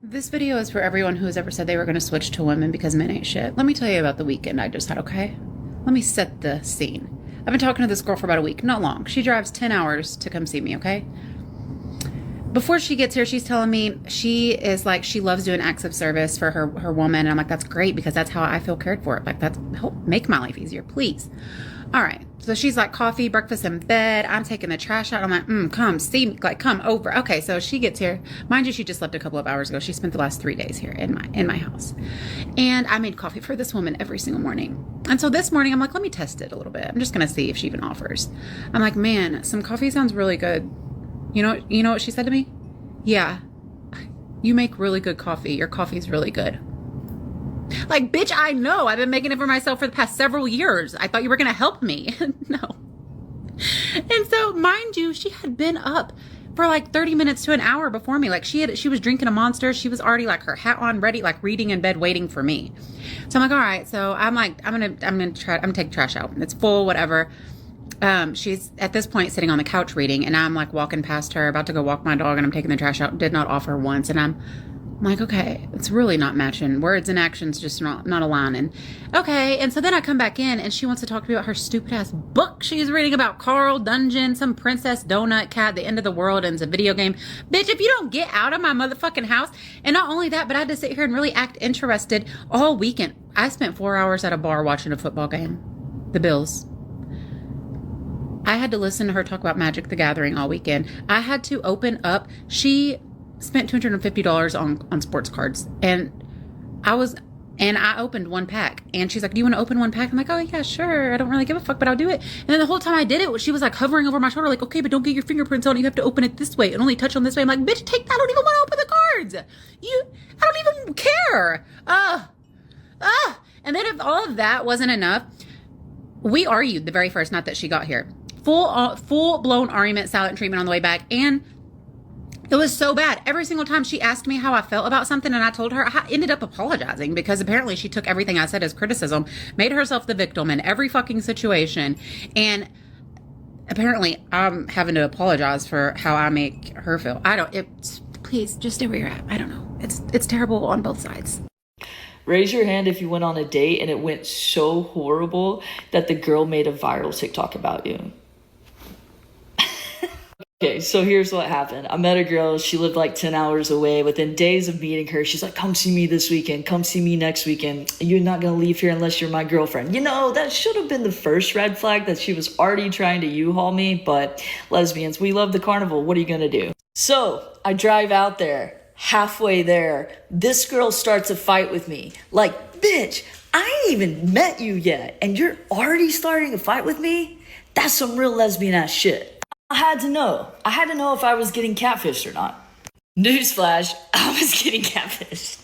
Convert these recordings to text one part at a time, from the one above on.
This video is for everyone who has ever said they were going to switch to women because men ain't shit. Let me tell you about the weekend I just had, okay? Let me set the scene. I've been talking to this girl for about a week, not long. She drives 10 hours to come see me, okay? Before she gets here, she's telling me she loves doing acts of service for her woman. And I'm like, that's great because that's how I feel cared for. Like, that's help make my life easier, please. All right. So she's like, coffee, breakfast in bed. I'm taking the trash out. I'm like, come see me, like, come over. Okay. So she gets here. Mind you, she just left a couple of hours ago. She spent the last 3 days here in my house. And I made coffee for this woman every single morning. And so this morning I'm like, let me test it a little bit. I'm just going to see if she even offers. I'm like, man, some coffee sounds really good. You know what she said to me? Yeah, you make really good coffee. Your coffee's really good. Like, bitch, I know. I've been making it for myself for the past several years. I thought you were going to help me. No. And so, mind you, she had been up for like 30 minutes to an hour before me. Like, she was drinking a Monster. She was already like her hat on, ready, like reading in bed, waiting for me. So I'm like, all right. So I'm like, I'm going to take trash out. It's full, whatever. She's at this point sitting on the couch reading, and I'm like walking past her, about to go walk my dog, and I'm taking the trash out. Did not offer once, and I'm like, okay, it's really not matching. Words and actions just not aligning. Okay, and so then I come back in, and she wants to talk to me about her stupid ass book she's reading about Carl Dungeon, some princess donut cat, the end of the world, and it's a video game. Bitch, if you don't get out of my motherfucking house, and not only that, but I had to sit here and really act interested all weekend. I spent 4 hours at a bar watching a football game. The Bills. I had to listen to her talk about Magic the Gathering all weekend. I had to open up. She spent $250 on sports cards. And I opened one pack. And she's like, do you want to open one pack? I'm like, oh, yeah, sure. I don't really give a fuck, but I'll do it. And then the whole time I did it, she was like hovering over my shoulder, like, okay, but don't get your fingerprints on it. You have to open it this way and only touch on this way. I'm like, bitch, take that. I don't even want to open the cards. I don't even care. And then if all of that wasn't enough, we argued the very first night that she got here. Full blown argument, silent treatment on the way back. And it was so bad. Every single time she asked me how I felt about something and I told her, I ended up apologizing because apparently she took everything I said as criticism, made herself the victim in every fucking situation. And apparently I'm having to apologize for how I make her feel. Please just stay where you're at. I don't know. It's terrible on both sides. Raise your hand if you went on a date and it went so horrible that the girl made a viral TikTok about you. Okay, so here's what happened. I met a girl. She lived like 10 hours away. Within days of meeting her, she's like, come see me this weekend. Come see me next weekend. You're not going to leave here unless you're my girlfriend. You know, that should have been the first red flag, that she was already trying to U-Haul me. But lesbians, we love the carnival. What are you going to do? So I drive out there. Halfway there, this girl starts a fight with me. Like, bitch, I ain't even met you yet, and you're already starting a fight with me? That's some real lesbian ass shit. I had to know if I was getting catfished or not. Newsflash, I was getting catfished.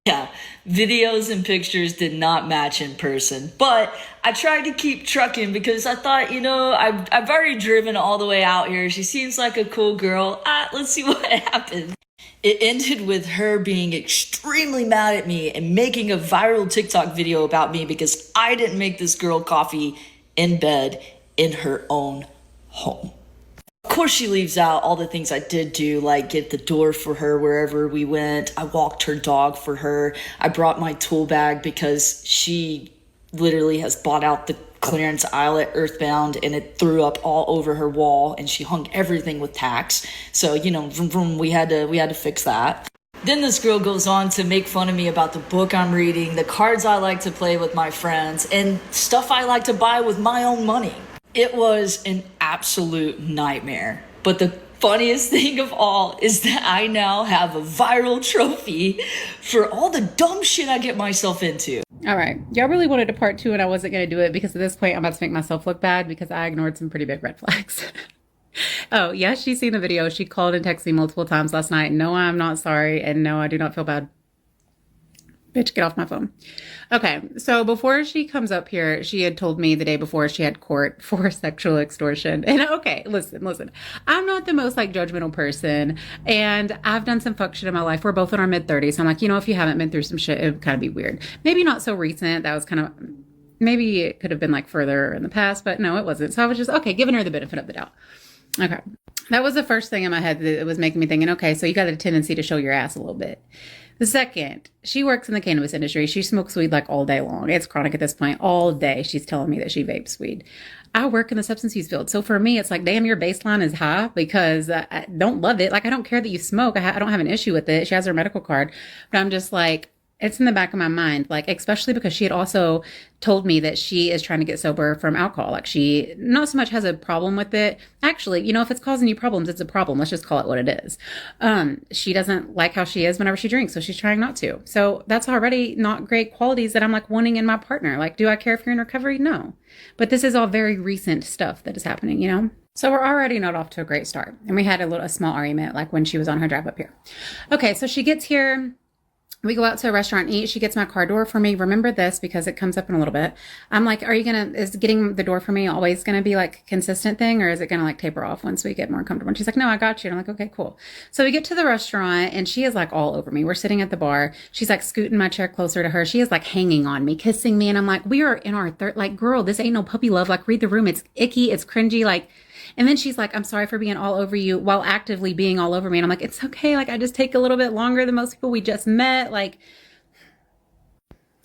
Yeah, videos and pictures did not match in person, but I tried to keep trucking because I thought, I've already driven all the way out here. She seems like a cool girl. Let's see what happens. It ended with her being extremely mad at me and making a viral TikTok video about me because I didn't make this girl coffee in bed in her own home. Of course, she leaves out all the things I did do, like get the door for her wherever we went. I walked her dog for her. I brought my tool bag because she literally has bought out the clearance aisle at Earthbound and it threw up all over her wall and she hung everything with tacks. So, vroom, vroom, we had to fix that. Then this girl goes on to make fun of me about the book I'm reading, the cards I like to play with my friends, and stuff I like to buy with my own money. It was an absolute nightmare. But the funniest thing of all is that I now have a viral trophy for all the dumb shit I get myself into. All right. Y'all really wanted a part 2 and I wasn't going to do it because at this point I'm about to make myself look bad because I ignored some pretty big red flags. Oh, yes, she's seen the video. She called and texted me multiple times last night. No, I'm not sorry. And no, I do not feel bad. Bitch, get off my phone. Okay, so before she comes up here, she had told me the day before she had court for sexual extortion. And okay, listen. I'm not the most judgmental person, and I've done some fuck shit in my life. We're both in our mid-30s. So I'm like, if you haven't been through some shit, it would kind of be weird. Maybe not so recent. That was kind of, maybe it could have been further in the past, but no, it wasn't. So I was just, okay, giving her the benefit of the doubt. Okay. That was the first thing in my head that was making me thinking, okay, so you got a tendency to show your ass a little bit. The second, she works in the cannabis industry. She smokes weed like all day long. It's chronic at this point. All day she's telling me that she vapes weed. I work in the substance use field. So for me, it's like, damn, your baseline is high because I don't love it. Like, I don't care that you smoke. I don't have an issue with it. She has her medical card. But I'm just like, it's in the back of my mind, like, especially because she had also told me that she is trying to get sober from alcohol. Like, she not so much has a problem with it. Actually, you know, if it's causing you problems, it's a problem. Let's just call it what it is. She doesn't like how she is whenever she drinks, so she's trying not to. So that's already not great qualities that I'm like wanting in my partner. Like, do I care if you're in recovery? No. But this is all very recent stuff that is happening, you know? So we're already not off to a great start. And we had a small argument, like when she was on her drive up here. Okay, so she gets here. We go out to a restaurant and eat. She gets my car door for me. Remember this because it comes up in a little bit. I'm like, is getting the door for me always going to be like a consistent thing, or is it going to like taper off once we get more comfortable? And she's like, no, I got you. And I'm like, okay, cool. So we get to the restaurant and she is like all over me. We're sitting at the bar. She's like scooting my chair closer to her. She is like hanging on me, kissing me. And I'm like, we are in our third, like, girl, this ain't no puppy love. Like, read the room. It's icky. It's cringy. Like, and then she's like, I'm sorry for being all over you while actively being all over me. And I'm like, it's okay. Like, I just take a little bit longer than most people we just met. Like,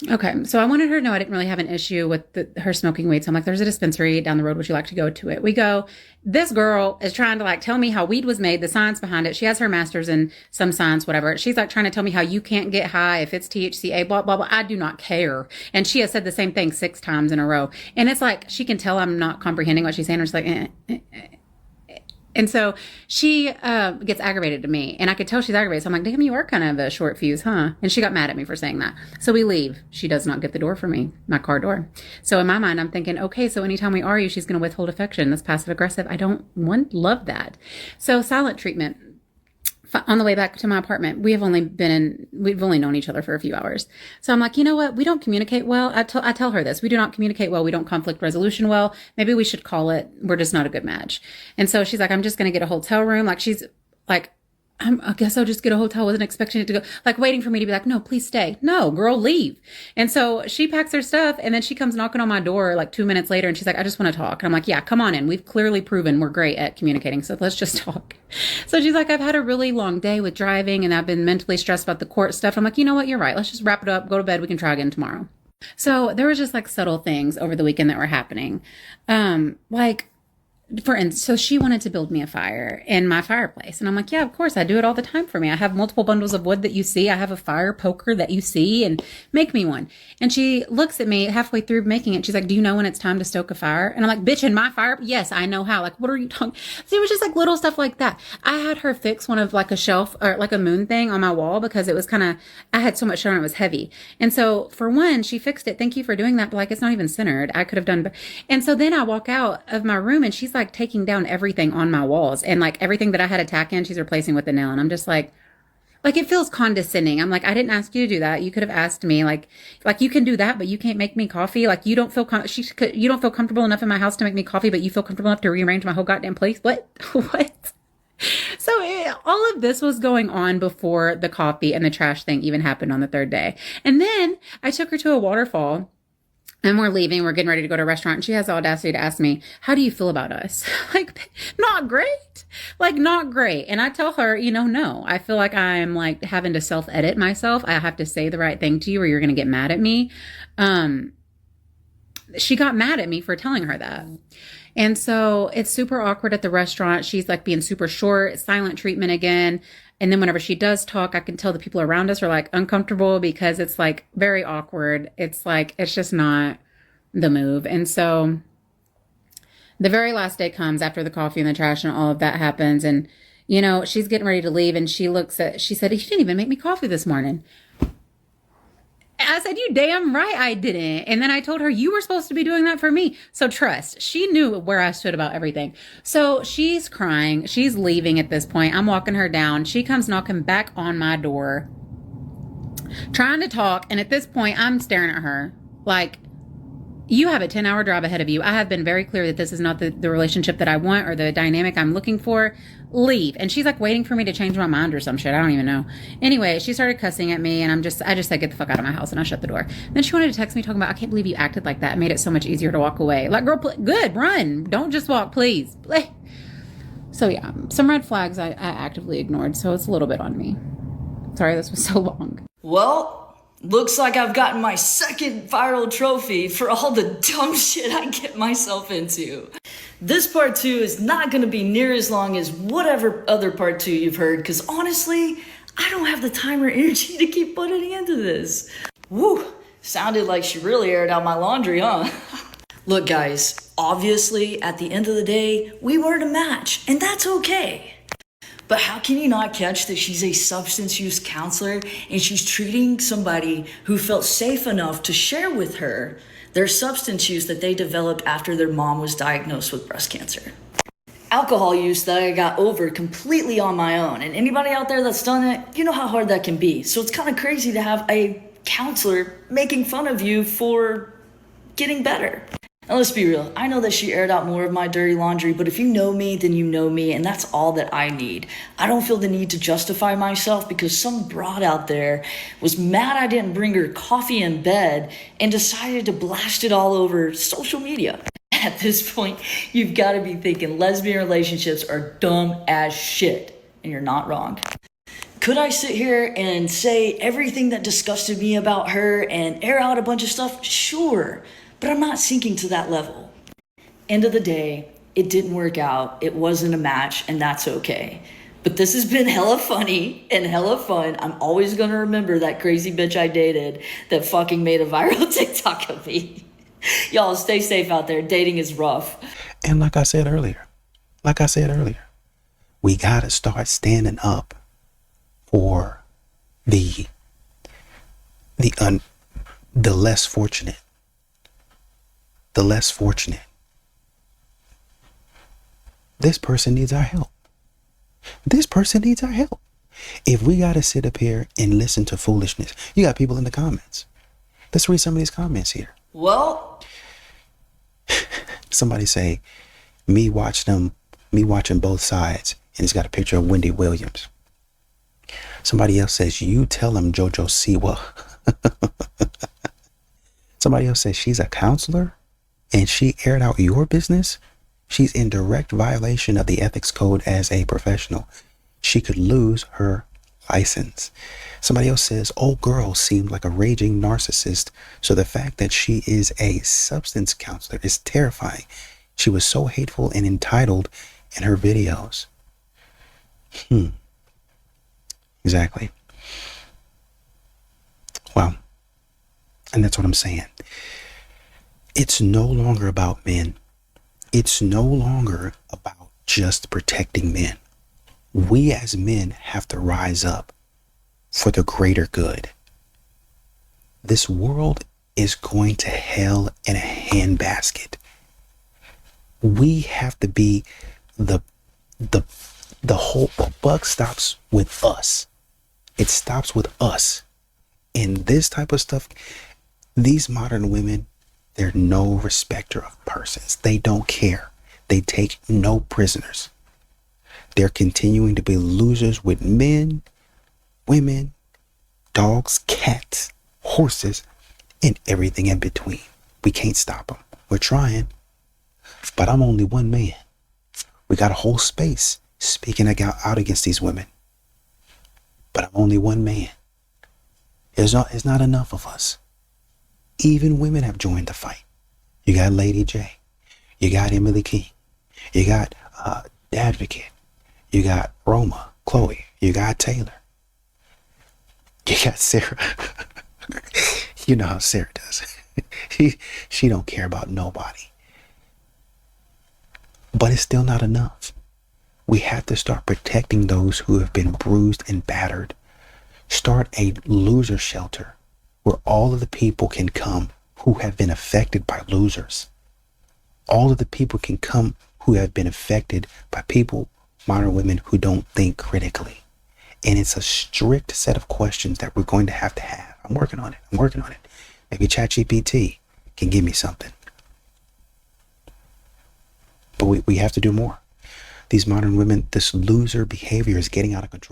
okay, so I wanted her to know I didn't really have an issue with her smoking weed. So I'm like, there's a dispensary down the road. Would you like to go to it? We go. This girl is trying to like tell me how weed was made, the science behind it. She has her master's in some science, whatever. She's like trying to tell me how you can't get high if it's THCA, blah, blah, blah. I do not care. And she has said the same thing 6 times in a row. And it's like, she can tell I'm not comprehending what she's saying. Or she's like, And so she gets aggravated to me, and I could tell she's aggravated. So I'm like, damn, you are kind of a short fuse, huh? And she got mad at me for saying that. So we leave. She does not get the door for me, my car door. So in my mind, I'm thinking, okay, so anytime we argue, she's going to withhold affection. That's passive aggressive. I don't love that. So silent treatment. On the way back to my apartment, we've only known each other for a few hours. So I'm like, you know what? We don't communicate well. I tell her this. We do not communicate well. We don't conflict resolution well. Maybe we should call it, we're just not a good match. And so she's like, I'm just going to get a hotel room. Like, she's like, I guess I'll just get a hotel. Wasn't expecting it to go, like waiting for me to be like, no, please stay. No, girl, leave. And so she packs her stuff and then she comes knocking on my door like 2 minutes later and she's like, I just want to talk. And I'm like, yeah, come on in. We've clearly proven we're great at communicating. So let's just talk. So she's like, I've had a really long day with driving and I've been mentally stressed about the court stuff. I'm like, you know what? You're right. Let's just wrap it up. Go to bed. We can try again tomorrow. So there was just like subtle things over the weekend that were happening. Like, for instance, so she wanted to build me a fire in my fireplace. And I'm like, yeah, of course. I do it all the time for me. I have multiple bundles of wood that you see. I have a fire poker that you see, and make me one. And she looks at me halfway through making it. She's like, do you know when it's time to stoke a fire? And I'm like, bitch, in my fire? Yes, I know how. Like, what are you talking? So it was just like little stuff like that. I had her fix one of like a shelf or like a moon thing on my wall because it was I had so much show and it was heavy. And so for one, she fixed it. Thank you for doing that. But like, it's not even centered. I could have done. And so then I walk out of my room and she's like taking down everything on my walls and like everything that I had a tack in, she's replacing with a nail. And I'm just like it feels condescending. I'm like, I didn't ask you to do that. You could have asked me like you can do that, but you can't make me coffee. Like you don't feel you don't feel comfortable enough in my house to make me coffee, but you feel comfortable enough to rearrange my whole goddamn place. What? What? So all of this was going on before the coffee and the trash thing even happened on the 3rd day. And then I took her to a waterfall. And we're leaving. We're getting ready to go to a restaurant. And she has the audacity to ask me, how do you feel about us? Like, not great. Like, not great. And I tell her, no. I feel like I'm like having to self-edit myself. I have to say the right thing to you or you're going to get mad at me. She got mad at me for telling her that. And so it's super awkward at the restaurant. She's like being super short, silent treatment again. And then whenever she does talk, I can tell the people around us are like uncomfortable because it's like very awkward. It's like, it's just not the move. And so the very last day comes after the coffee and the trash and all of that happens. And, she's getting ready to leave and she said, you didn't even make me coffee this morning. I said, you damn right I didn't. And then I told her, you were supposed to be doing that for me. So trust, she knew where I stood about everything. So she's crying. She's leaving at this point. I'm walking her down. She comes knocking back on my door, trying to talk. And at this point, I'm staring at her like, you have a 10-hour drive ahead of you. I have been very clear that this is not the relationship that I want or the dynamic I'm looking for. Leave. And she's like waiting for me to change my mind or some shit. I don't even know. Anyway, she started cussing at me and I just said, get the fuck out of my house. And I shut the door. Then she wanted to text me talking about, I can't believe you acted like that. It made it so much easier to walk away. Like, girl, good, run. Don't just walk, please. So yeah, some red flags I actively ignored, so it's a little bit on me. Sorry this was so long. Well, looks like I've gotten my second viral trophy for all the dumb shit I get myself into. This part 2 is not going to be near as long as whatever other part 2 you've heard, because honestly, I don't have the time or energy to keep putting into this. Woo, sounded like she really aired out my laundry, huh? Look guys, obviously at the end of the day, we weren't a match, and that's okay. But how can you not catch that she's a substance use counselor and she's treating somebody who felt safe enough to share with her their substance use that they developed after their mom was diagnosed with breast cancer? Alcohol use that I got over completely on my own. And anybody out there that's done it, you know how hard that can be. So it's kind of crazy to have a counselor making fun of you for getting better. Now let's be real, I know that she aired out more of my dirty laundry, but if you know me, then you know me, and that's all that I need. I don't feel the need to justify myself because some broad out there was mad I didn't bring her coffee in bed and decided to blast it all over social media. At this point, you've got to be thinking lesbian relationships are dumb as shit, and you're not wrong. Could I sit here and say everything that disgusted me about her and air out a bunch of stuff? Sure. But I'm not sinking to that level. End of the day, it didn't work out. It wasn't a match, and that's okay. But this has been hella funny and hella fun. I'm always going to remember that crazy bitch I dated that fucking made a viral TikTok of me. Y'all stay safe out there. Dating is rough. And like I said earlier, we got to start standing up for the less fortunate. The less fortunate. This person needs our help. If we got to sit up here and listen to foolishness, you got people in the comments. Let's read some of these comments here. Well, somebody say, me watching both sides, and it's got a picture of Wendy Williams. Somebody else says, you tell him JoJo Siwa. Somebody else says, she's a counselor and she aired out your business. She's in direct violation of the ethics code as a professional. She could lose her license. Somebody else says, old girl seemed like a raging narcissist, so the fact that she is a substance counselor is terrifying. She was so hateful and entitled in her videos. Exactly. Well, and that's what I'm saying. It's no longer about men. It's no longer about just protecting men. We as men have to rise up for the greater good. This world is going to hell in a handbasket. We have to be the buck stops with us. It stops with us. And this type of stuff, these modern women, they're no respecter of persons. They don't care. They take no prisoners. They're continuing to be losers with men, women, dogs, cats, horses, and everything in between. We can't stop them. We're trying. But I'm only one man. We got a whole space speaking out against these women. But I'm only one man. It's not enough of us. Even women have joined the fight. You got Lady J. You got Emily King. You got The Advocate. You got Roma, Chloe. You got Taylor. You got Sarah. You know how Sarah does. She don't care about nobody. But it's still not enough. We have to start protecting those who have been bruised and battered. Start a loser shelter where all of the people can come who have been affected by losers. All of the people can come who have been affected by people, modern women, who don't think critically. And it's a strict set of questions that we're going to have. I'm working on it. Maybe ChatGPT can give me something. But we have to do more. These modern women, this loser behavior is getting out of control.